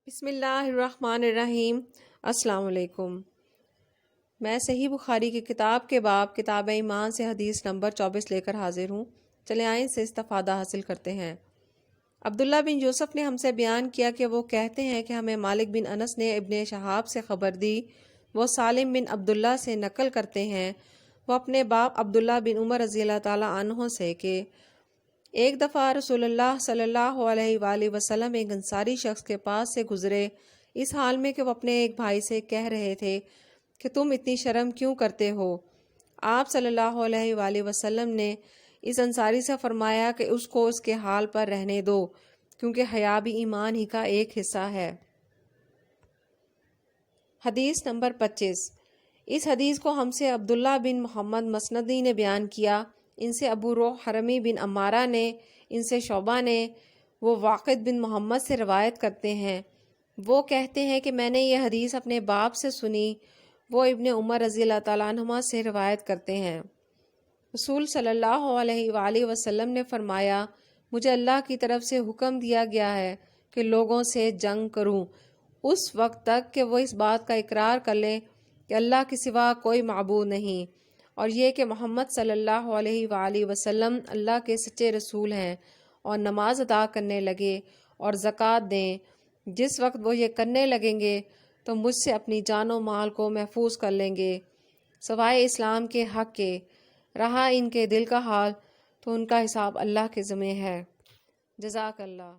بسم اللہ الرحمن الرحیم۔ السلام علیکم۔ میں صحیح بخاری کی کتاب کے باب کتاب ایمان سے حدیث نمبر 24 لے کر حاضر ہوں۔ چلے آئیں سے استفادہ حاصل کرتے ہیں۔ عبداللہ بن یوسف نے ہم سے بیان کیا کہ وہ کہتے ہیں کہ ہمیں مالک بن انس نے ابن شہاب سے خبر دی، وہ سالم بن عبداللہ سے نقل کرتے ہیں، وہ اپنے باپ عبداللہ بن عمر رضی اللہ تعالیٰ عنہ سے کہ ایک دفعہ رسول اللہ صلی اللہ علیہ وآلہ وسلم ایک انصاری شخص کے پاس سے گزرے، اس حال میں کہ وہ اپنے ایک بھائی سے کہہ رہے تھے کہ تم اتنی شرم کیوں کرتے ہو؟ آپ صلی اللہ علیہ وآلہ وسلم نے اس انصاری سے فرمایا کہ اس کو اس کے حال پر رہنے دو، کیونکہ حیا بھی ایمان ہی کا ایک حصہ ہے۔ حدیث نمبر 25۔ اس حدیث کو ہم سے عبداللہ بن محمد مسندی نے بیان کیا، ان سے ابو روح حرمی بن عمارہ نے، ان سے شعبہ نے، وہ واقد بن محمد سے روایت کرتے ہیں، وہ کہتے ہیں کہ میں نے یہ حدیث اپنے باپ سے سنی، وہ ابن عمر رضی اللہ تعالیٰ عنہما سے روایت کرتے ہیں۔ رسول صلی اللہ علیہ وآلہ وسلم نے فرمایا، مجھے اللہ کی طرف سے حکم دیا گیا ہے کہ لوگوں سے جنگ کروں اس وقت تک کہ وہ اس بات کا اقرار کر لیں کہ اللہ کے سوا کوئی معبود نہیں، اور یہ کہ محمد صلی اللہ علیہ وآلہ وسلم اللہ کے سچے رسول ہیں، اور نماز ادا کرنے لگے اور زکوٰۃ دیں۔ جس وقت وہ یہ کرنے لگیں گے تو مجھ سے اپنی جان و مال کو محفوظ کر لیں گے سوائے اسلام کے حق کے، رہا ان کے دل کا حال تو ان کا حساب اللہ کے ذمہ ہے۔ جزاک اللہ۔